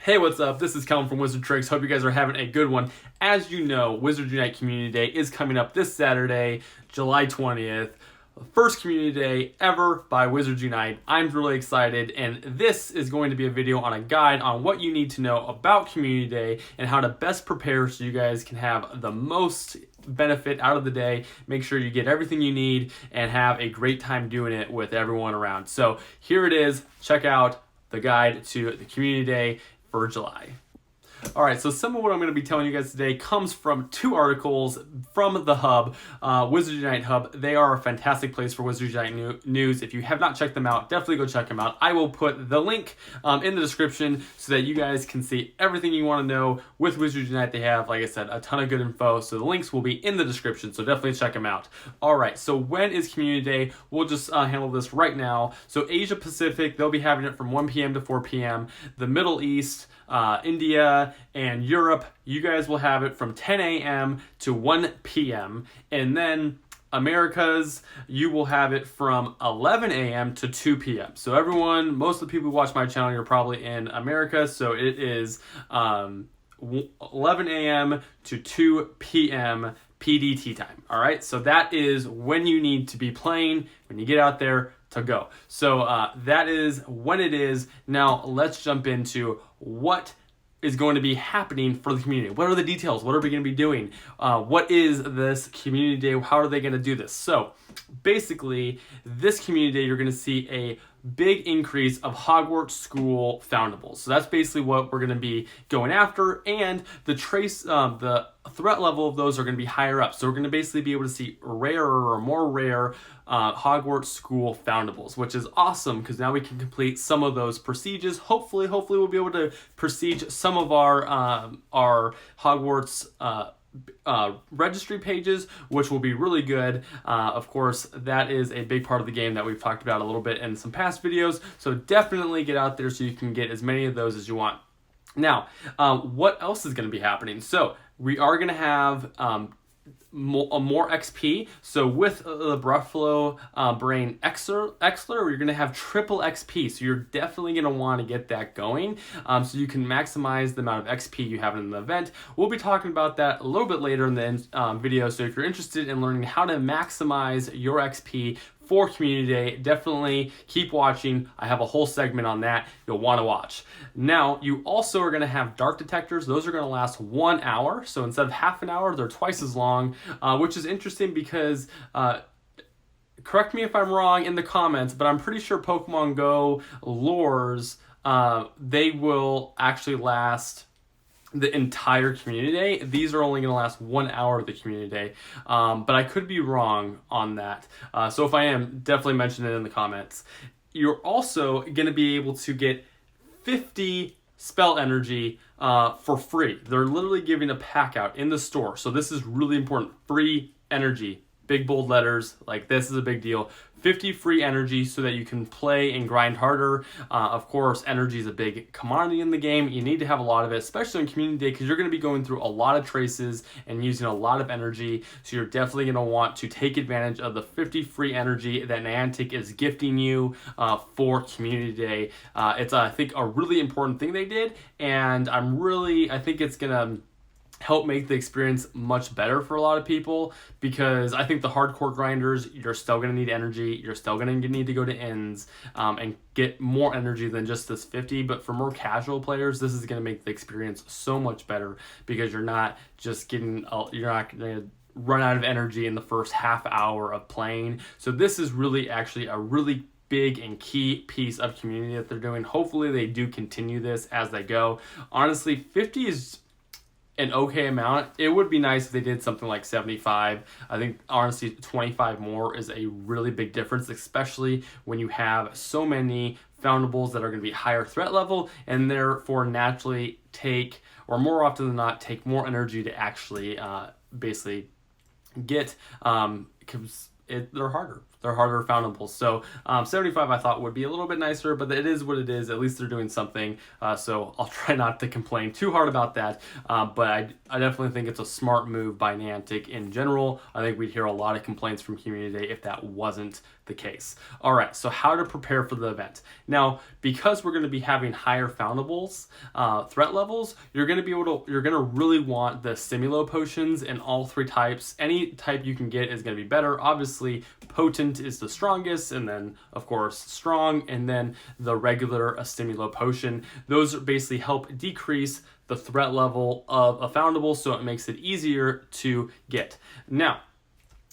Hey, what's up? This is Kellen from Wizard Tricks. Hope you guys are having a good one. As you know, Wizard Unite Community Day is coming up this Saturday, July 20th. First community day ever by Wizards Unite. I'm really excited, and this is going to be a video on a guide on what you need to know about community day and how to best prepare so you guys can have the most benefit out of the day. Make sure you get everything you need and have a great time doing it with everyone around. So here it is. Check out the guide to the community day for July. Alright, so some of what I'm going to be telling you guys today comes from two articles from the Hub, Wizard Unite Hub. They are a fantastic place for Wizard Unite news. If you have not checked them out, definitely go check them out. I will put the link in the description so that you guys can see everything you want to know with Wizard Unite. They have, like I said, a ton of good info, so the links will be in the description, so definitely check them out. Alright, so when is Community Day? We'll just handle this right now. So Asia Pacific, they'll be having it from 1 p.m. to 4 p.m. The Middle East, India, and Europe, you guys will have it from 10 a.m. to 1 p.m. And then Americas, you will have it from 11 a.m. to 2 p.m. So everyone, most of the people who watch my channel, you're probably in America, so it is 11 a.m. to 2 p.m. PDT time. All right, so that is when you need to be playing when you get out there to go. So that is when it is. Now let's jump into what is going to be happening for the community. What are the details? What are we going to be doing? What is this community day? How are they going to do this? So basically, this community day, you're going to see a big increase of Hogwarts school foundables. So that's basically what we're going to be going after, and the threat level of those are going to be higher up. So we're going to basically be able to see rarer or more rare Hogwarts school foundables, which is awesome because now we can complete some of those procedures. Hopefully we'll be able to prestige some of our Hogwarts registry pages, which will be really good. Of course, that is a big part of the game that we've talked about a little bit in some past videos, so definitely get out there so you can get as many of those as you want. Now, what else is going to be happening? So we are going to have more XP. So with the Buffalo Brain Exler, you're going to have triple XP. So you're definitely going to want to get that going so you can maximize the amount of XP you have in the event. We'll be talking about that a little bit later in the video. So if you're interested in learning how to maximize your XP for Community Day, definitely keep watching. I have a whole segment on that you'll want to watch. Now, you also are going to have dark detectors. Those are going to last 1 hour. So instead of half an hour, they're twice as long, which is interesting because correct me if I'm wrong in the comments, but I'm pretty sure Pokemon Go lures, they will actually last the entire community day. These are only going to last 1 hour of the community day, but I could be wrong on that. So if I am, definitely mention it in the comments. You're also going to be able to get 50 spell energy for free. They're literally giving a pack out in the store. So this is really important. Free energy. Big bold letters, like this is a big deal. 50 free energy so that you can play and grind harder. Of course, energy is a big commodity in the game. You need to have a lot of it, especially on Community Day, because you're going to be going through a lot of traces and using a lot of energy. So you're definitely going to want to take advantage of the 50 free energy that Niantic is gifting you for Community Day. It's, I think, a really important thing they did, and I think it's going to help make the experience much better for a lot of people, because I think the hardcore grinders, you're still going to need energy. You're still going to need to go to inns and get more energy than just this 50. But for more casual players, this is going to make the experience so much better, because you're not just getting, you're not going to run out of energy in the first half hour of playing. So this is really actually a really big and key piece of community that they're doing. Hopefully they do continue this as they go. Honestly, 50 is an okay amount. It would be nice if they did something like 75. I think honestly 25 more is a really big difference, especially when you have so many foundables that are going to be higher threat level and therefore naturally take, or more often than not, take more energy to actually basically get, because they're harder. They're harder foundables. So 75 I thought would be a little bit nicer, but it is what it is. At least they're doing something. So I'll try not to complain too hard about that. But I definitely think it's a smart move by Niantic in general. I think we'd hear a lot of complaints from Community Day if that wasn't the case. All right, so how to prepare for the event. Now, because we're going to be having higher foundables, threat levels, you're going to really want the Simulo potions in all three types. Any type you can get is going to be better. Obviously, potent is the strongest, and then of course strong, and then the regular Stimulo potion. Those basically help decrease the threat level of a foundable, so it makes it easier to get. Now,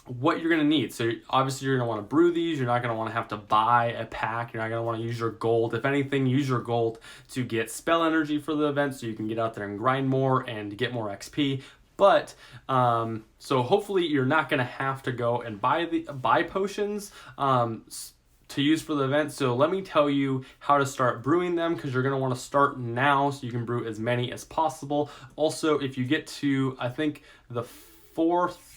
what you're going to need. So obviously you're going to want to brew these. You're not going to want to have to buy a pack. You're not going to want to use your gold. If anything, use your gold to get spell energy for the event so you can get out there and grind more and get more XP. But so hopefully you're not going to have to go and buy potions to use for the event. So let me tell you how to start brewing them, because you're going to want to start now so you can brew as many as possible. Also, if you get to, I think, the fourth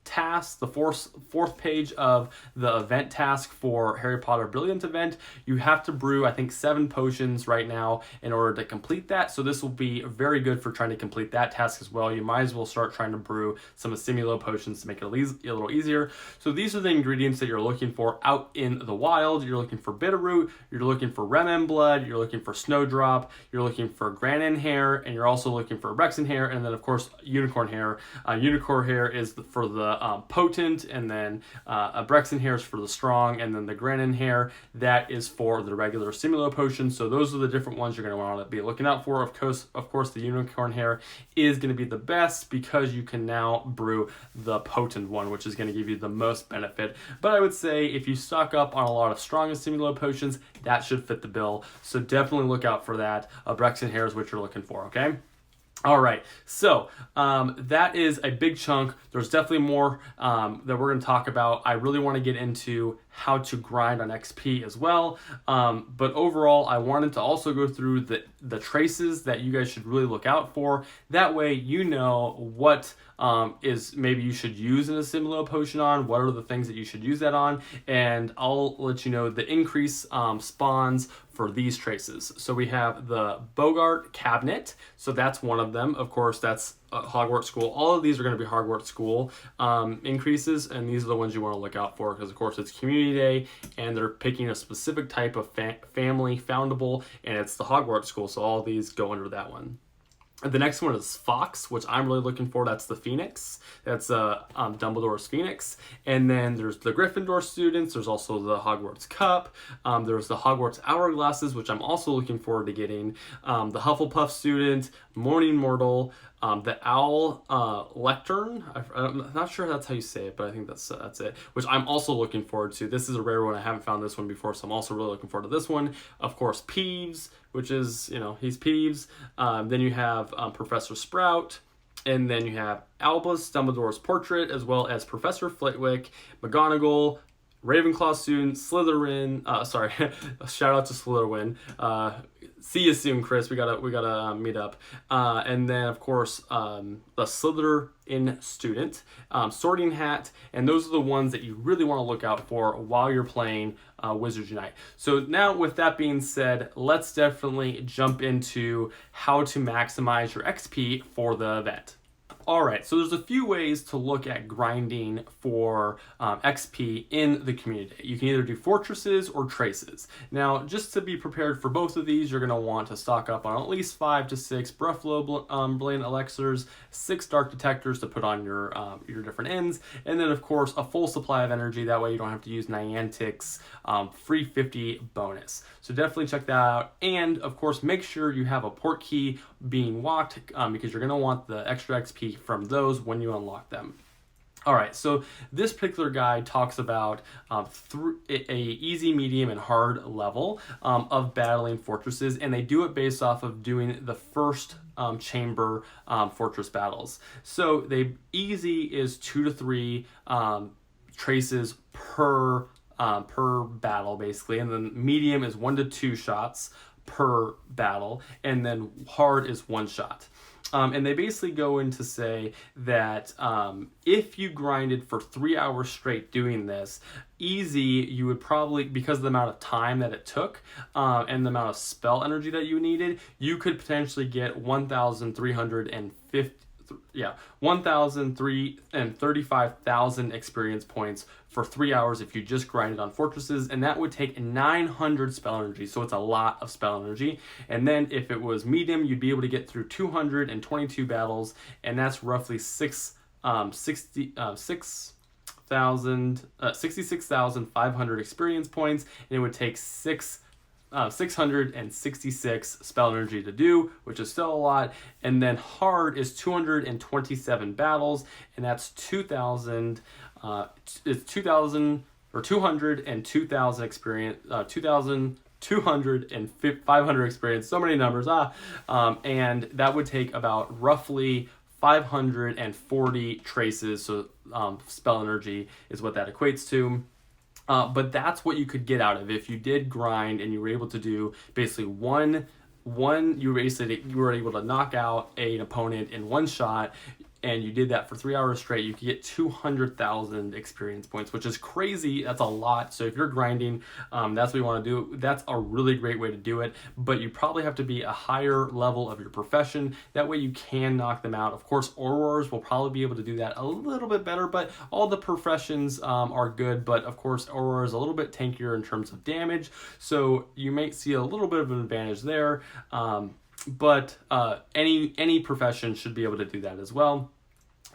task, the fourth page of the event task for Harry Potter Brilliant event, you have to brew, I think, 7 potions right now in order to complete that. So this will be very good for trying to complete that task as well. You might as well start trying to brew some Simulo potions to make it a little easier. So these are the ingredients that you're looking for out in the wild. You're looking for Bitterroot, you're looking for Remen blood, you're looking for Snowdrop, you're looking for Granin hair, and you're also looking for Brexin hair, and then of course Unicorn hair. Unicorn hair is for the potent, and then a Brexin hair is for the strong, and then the Granin hair, that is for the regular Simulo potion. So those are the different ones you're going to want to be looking out for. Of course, the Unicorn hair is going to be the best because you can now brew the potent one, which is going to give you the most benefit. But I would say if you stock up on a lot of strong Simulo potions, that should fit the bill. So definitely look out for that. Brexin hair is what you're looking for, okay? All right, so that is a big chunk. There's definitely more that we're going to talk about. I really want to get into how to grind on XP as well. But overall, I wanted to also go through the traces that you guys should really look out for. That way you know what is maybe you should use in a Simulo potion on, what are the things that you should use that on, and I'll let you know the increase spawns for these traces. So we have the Bogart cabinet, so that's one of them. Of course, that's Hogwarts School. All of these are going to be Hogwarts School increases, and these are the ones you want to look out for because, of course, it's Community Day, and they're picking a specific type of family foundable, and it's the Hogwarts School, so all of these go under that one. The next one is Fox, which I'm really looking for. That's the Phoenix. That's Dumbledore's Phoenix. And then there's the Gryffindor students. There's also the Hogwarts Cup. There's the Hogwarts Hourglasses, which I'm also looking forward to getting. The Hufflepuff student, Morning Mortal, the Owl Lectern. I'm not sure that's how you say it, but I think that's it, which I'm also looking forward to. This is a rare one. I haven't found this one before, so I'm also really looking forward to this one. Of course, Peeves, which is, he's Peeves. Then you have Professor Sprout, and then you have Albus Dumbledore's portrait, as well as Professor Flitwick, McGonagall, Ravenclaw student, Slytherin. Shout out to Slytherin. See you soon, Chris. We gotta meet up. And then of course the Slytherin student, Sorting Hat, and those are the ones that you really want to look out for while you're playing Wizards Unite. So now, with that being said, let's definitely jump into how to maximize your XP for the event. Alright, so there's a few ways to look at grinding for XP in the community. You can either do fortresses or traces. Now, just to be prepared for both of these, you're going to want to stock up on at least 5 to 6 Buffalo Brilliant Elixirs, 6 Dark Detectors to put on your different ends, and then of course a full supply of energy. That way you don't have to use Niantic's free 50 bonus. So definitely check that out, and of course make sure you have a port key being walked because you're going to want the extra XP from those when you unlock them. All right, so this particular guide talks about a easy, medium, and hard level of battling fortresses, and they do it based off of doing the first chamber fortress battles. So easy is 2 to 3 traces per battle, basically, and then medium is 1 to 2 shots per battle, and then hard is 1 shot. And they basically go in to say that if you grinded for 3 hours straight doing this, easy, you would probably, because of the amount of time that it took and the amount of spell energy that you needed, you could potentially get 1,350 1,335,000 experience points for 3 hours if you just grinded on fortresses, and that would take 900 spell energy, so it's a lot of spell energy. And then if it was medium, you'd be able to get through 222 battles, and that's roughly 66,500 experience points, and it would take 666 spell energy to do, which is still a lot. And then hard is 227 battles, and that's 2,000 or 202,000 experience, 2,200 and 500 experience. So many numbers, and that would take about roughly 540 traces. So spell energy is what that equates to. But that's what you could get out of if you did grind and you were able to do basically you were able to knock out an opponent in one shot, and you did that for 3 hours straight. You could get 200,000 experience points, which is crazy. That's a lot. So if you're grinding, that's what you want to do. That's a really great way to do it, but you probably have to be a higher level of your profession. That way you can knock them out. Of course, Aurors will probably be able to do that a little bit better, but all the professions are good. But of course, Aurora is a little bit tankier in terms of damage, so you might see a little bit of an advantage there. But any profession should be able to do that as well.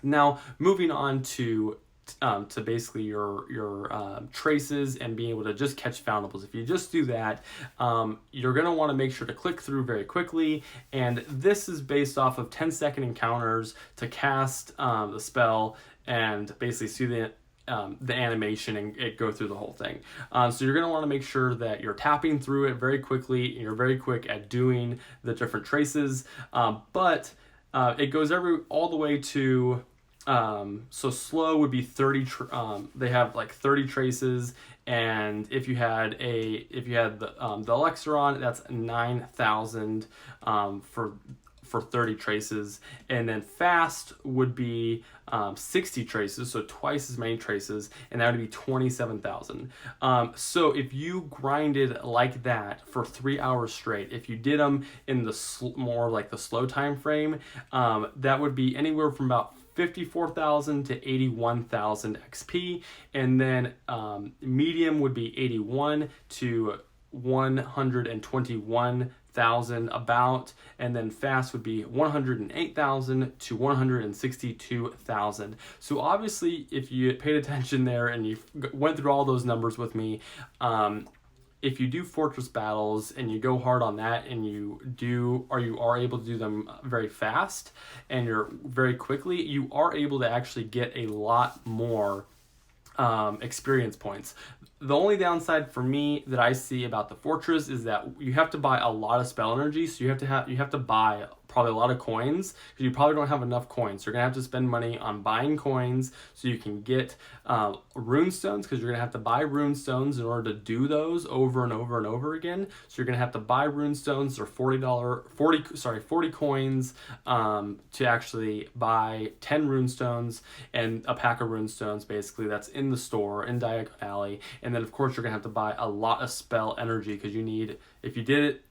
Now, moving on to basically your traces and being able to just catch foundables. If you just do that, you're going to want to make sure to click through very quickly, and this is based off of 10-second encounters to cast the spell and basically see the animation and it go through the whole thing. So you're going to want to make sure that you're tapping through it very quickly and you're very quick at doing the different traces. But it goes all the way to so slow would be 30. They have like 30 traces, and if you had the elixir on, that's 9,000 for 30 traces. And then fast would be 60 traces, so twice as many traces, and that would be 27,000. So if you grinded like that for 3 hours straight, if you did them in the more like the slow time frame, that would be anywhere from about 54,000 to 81,000 XP, and then medium would be 81 to 121,000 about, and then fast would be 108,000 to 162,000. So obviously, if you paid attention there and you went through all those numbers with me, if you do fortress battles and you go hard on that and you are able to do them very fast and you're very quickly, you are able to actually get a lot more experience points. The only downside for me that I see about the fortress is that you have to buy a lot of spell energy, so you have to buy probably a lot of coins, because you probably don't have enough coins. So you're gonna have to spend money on buying coins so you can get rune stones, because you're gonna have to buy rune stones in order to do those over and over and over again. So you're gonna have to buy rune stones. They're $40 coins to actually buy 10 rune stones and a pack of rune stones. Basically, that's in the store in Diagon Alley. And then of course you're gonna have to buy a lot of spell energy, because you need, if you did it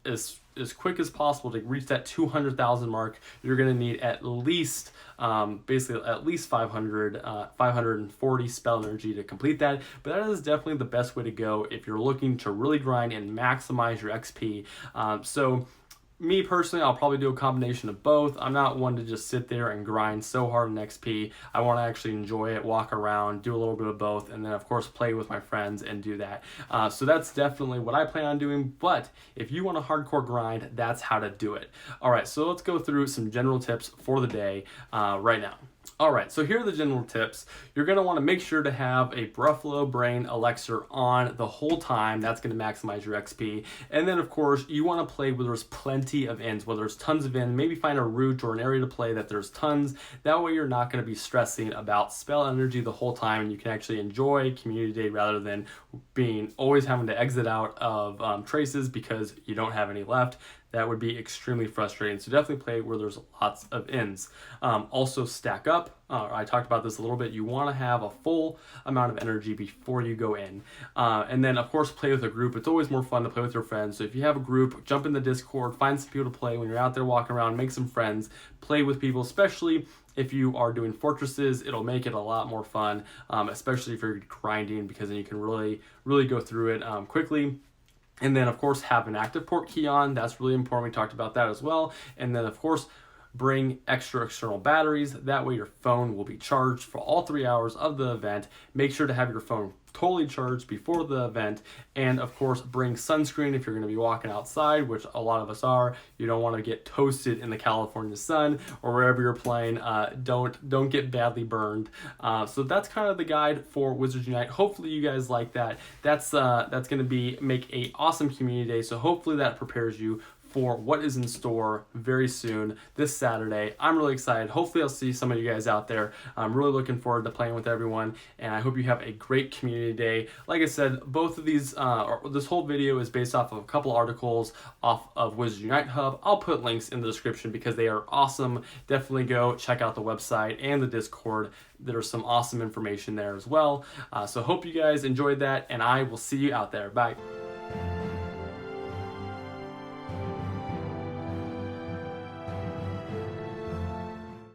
as quick as possible to reach that 200,000 mark, you're going to need at least 540 spell energy to complete that. But that is definitely the best way to go if you're looking to really grind and maximize your XP. So me personally, I'll probably do a combination of both. I'm not one to just sit there and grind so hard in XP. I want to actually enjoy it, walk around, do a little bit of both, and then of course play with my friends and do that. So that's definitely what I plan on doing. But if you want a hardcore grind, that's how to do it. All right, so let's go through some general tips for the day right now. All right, so here are the general tips. You're going to want to make sure to have a Buffalo Brain Elixir on the whole time. That's going to maximize your XP. And then, of course, you want to play where there's plenty of inns, where there's tons of inns. Maybe find a route or an area to play that there's tons. That way you're not going to be stressing about spell energy the whole time, and you can actually enjoy Community Day rather than always having to exit out of traces because you don't have any left. that would be extremely frustrating. So definitely play where there's lots of ins. Also stack up. I talked about this a little bit. You want to have a full amount of energy before you go in. And then, of course, play with a group. It's always more fun to play with your friends. So if you have a group, jump in the Discord, find some people to play when you're out there walking around, make some friends, play with people, especially if you are doing fortresses. It'll make it a lot more fun, especially if you're grinding, because then you can really go through it quickly. And then, of course, have an active port key on. That's really important. We talked about that as well. And then, of course, bring extra external batteries. That way your phone will be charged for all 3 hours of the event. Make sure to have your phone totally charged before the event. And of course, bring sunscreen if you're going to be walking outside, which a lot of us are. You don't want to get toasted in the California sun or wherever you're playing. Don't get badly burned. So that's kind of the guide for Wizards Unite. Hopefully you guys like that. That's going to make a awesome community day. So hopefully that prepares you for what is in store very soon this Saturday. I'm really excited. Hopefully I'll see some of you guys out there. I'm really looking forward to playing with everyone, and I hope you have a great community day. Like I said, both of these, this whole video is based off of a couple articles off of Wizards Unite Hub. I'll put links in the description because they are awesome. Definitely go check out the website and the Discord. There's some awesome information there as well. So hope you guys enjoyed that, and I will see you out there. Bye.